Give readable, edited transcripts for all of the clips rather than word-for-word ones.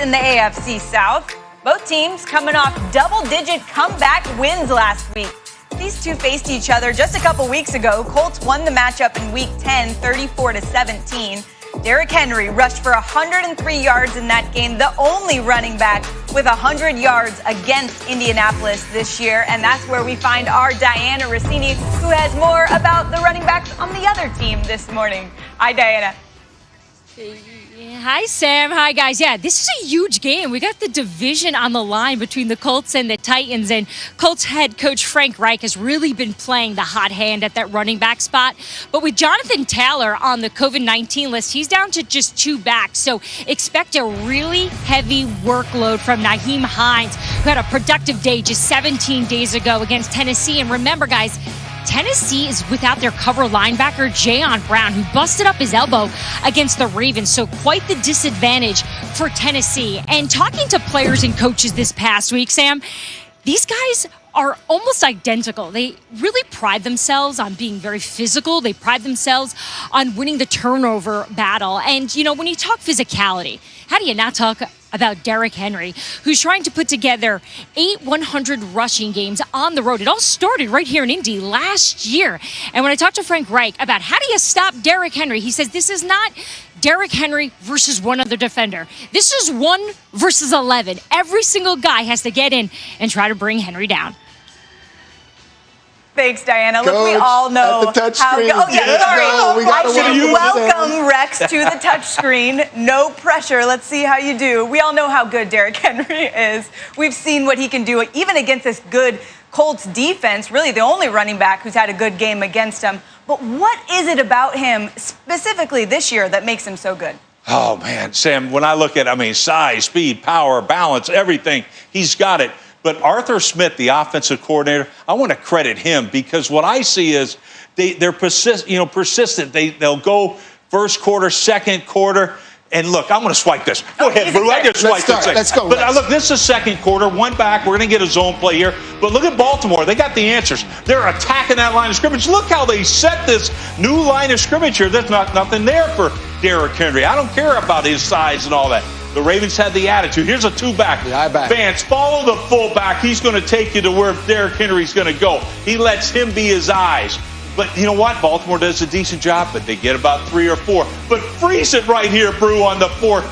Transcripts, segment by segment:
in the AFC South. Both teams coming off double-digit comeback wins last week. These two faced each other just a couple weeks ago. Colts won the matchup in Week 10, 34-17. Derrick Henry rushed for 103 yards in that game, the only running back with 100 yards against Indianapolis this year. And that's where we find our Diana Rossini, who has more about the running backs on the other team this morning. Hi, Diana. Hi, Sam. Hi, guys. Yeah, this is a huge game. We got the division on the line between the Colts and the Titans, and Colts head coach Frank Reich has really been playing the hot hand at that running back spot. But with Jonathan Taylor on the COVID-19 list, he's down to just 2 backs. So expect a really heavy workload from Nyheim Hines, who had a productive day just 17 days ago against Tennessee. And remember, guys, Tennessee is without their cover linebacker, Jayon Brown, who busted up his elbow against the Ravens. So quite the disadvantage for Tennessee. And talking to players and coaches this past week, Sam, these guys are almost identical. They really pride themselves on being very physical. They pride themselves on winning the turnover battle. And, you know, when you talk physicality, how do you not talk about Derrick Henry, who's trying to put together 8 100 rushing games on the road? It all started right here in Indy last year. And when I talked to Frank Reich about how do you stop Derrick Henry, he says this is not Derrick Henry versus one other defender. This is 1 versus 11. Every single guy has to get in and try to bring Henry down. Thanks, Diana. Look, we all know how. Oh, yeah, sorry. I should welcome Rex to the touch screen. No pressure. Let's see how you do. We all know how good Derrick Henry is. We've seen what he can do, even against this good Colts defense. Really, the only running back who's had a good game against him. But what is it about him specifically this year that makes him so good? Oh man, Sam. When I look at, size, speed, power, balance, everything, he's got it. But Arthur Smith, the offensive coordinator, I want to credit him because what I see is they're persistent. They'll go first quarter, second quarter, and look, I'm going to swipe this. Go ahead, Brew. I just swiped this. Let's go. But look, this is second quarter, 1 back. We're going to get a zone play here. But look at Baltimore. They got the answers. They're attacking that line of scrimmage. Look how they set this new line of scrimmage here. There's nothing there for Derrick Henry. I don't care about his size and all that. The Ravens had the attitude. Here's a 2-back. Fans, follow the fullback. He's going to take you to where Derrick Henry's going to go. He lets him be his eyes. But you know what? Baltimore does a decent job, but they get about 3 or 4. But freeze it right here, Brew, on the 4th.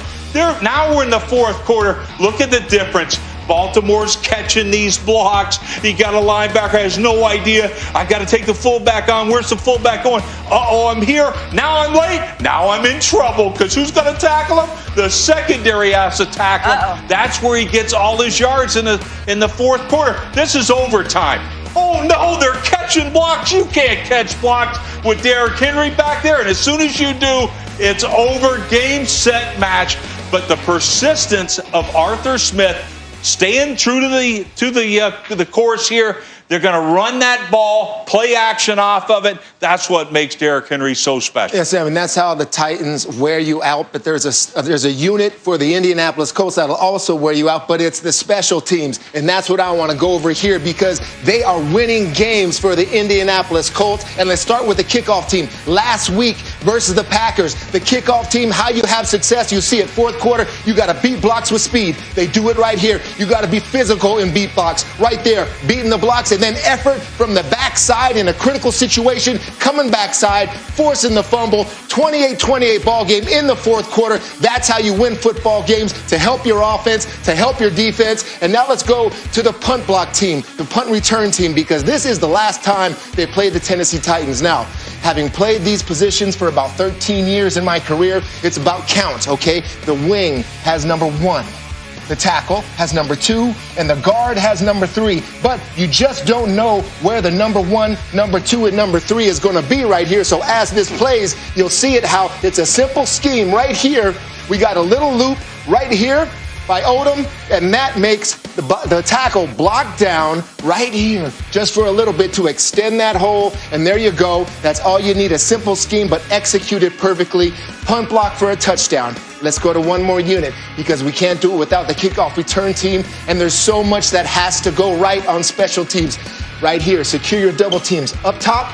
Now we're in the 4th quarter. Look at the difference. Baltimore's catching these blocks. He got a linebacker, has no idea. I got to take the fullback on. Where's the fullback going? Uh-oh, I'm here. Now I'm late. Now I'm in trouble because who's going to tackle him? The secondary has to tackle him. That's where he gets all his yards in the 4th quarter. This is overtime. Oh, no, they're catching blocks. You can't catch blocks with Derrick Henry back there. And as soon as you do, it's over, game, set, match. But the persistence of Arthur Smith staying true to the course here. They're going to run that ball, play action off of it. That's what makes Derrick Henry so special. Yes, Sam, and that's how the Titans wear you out. But there's a unit for the Indianapolis Colts that'll also wear you out, but it's the special teams. And that's what I want to go over here because they are winning games for the Indianapolis Colts. And let's start with the kickoff team. Last week versus the Packers, the kickoff team, how you have success, you see it 4th quarter, you got to beat blocks with speed. They do it right here. You got to be physical and beat blocks. Right there, beating the blocks, and then effort from the backside in a critical situation, coming backside, forcing the fumble, 28-28 ball game in the 4th quarter. That's how you win football games, to help your offense, to help your defense. And now let's go to the punt block team, the punt return team, because this is the last time they played the Tennessee Titans. Now, having played these positions for about 13 years in my career, it's about count, okay? The wing has number 1. The tackle has number 2, and the guard has number 3. But you just don't know where the number 1, number 2, and number 3 is going to be right here. So as this plays, you'll see it how it's a simple scheme right here. We got a little loop right here by Odom, and that makes the tackle block down right here just for a little bit to extend that hole. And there you go. That's all you need, a simple scheme, but executed perfectly. Punt block for a touchdown. Let's go to one more unit because we can't do it without the kickoff return team. And there's so much that has to go right on special teams. Right here, secure your double teams. Up top,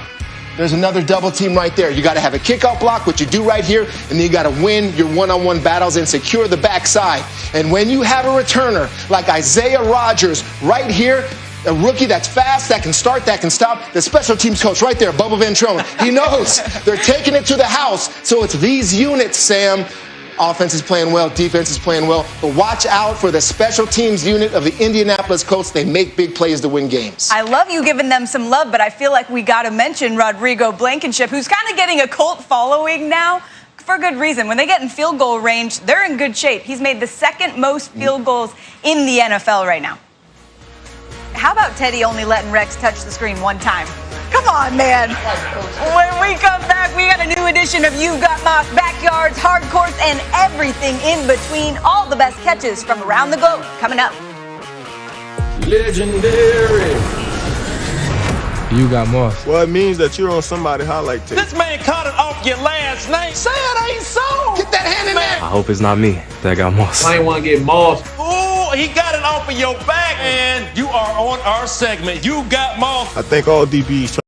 there's another double team right there. You got to have a kickoff block, which you do right here, and then you got to win your one-on-one battles and secure the backside. And when you have a returner like Isaiah Rodgers right here, a rookie that's fast, that can start, that can stop, the special teams coach right there, Bubba Ventrone, he knows they're taking it to the house. So it's these units, Sam. Offense is playing well, defense is playing well, but watch out for the special teams unit of the Indianapolis Colts. They make big plays to win games. I love you giving them some love, but I feel like we got to mention Rodrigo Blankenship, who's kind of getting a Colt following now for good reason. When they get in field goal range, they're in good shape. He's made the second most field goals in the NFL right now. How about Teddy only letting Rex touch the screen one time? Come on, man. When we come back, we got a new edition of You've Got Moss, backyards, hard courts, and everything in between. All the best catches from around the globe coming up. Legendary. You got Moss. Well, it means that you're on somebody's highlight tape. This man caught it off your last name. Say it ain't so. Get that hand in there. I hope it's not me that got Moss. I ain't want to get Moss. Ooh, he got it off of your back, and you are on our segment. You got Moss. I think all DBs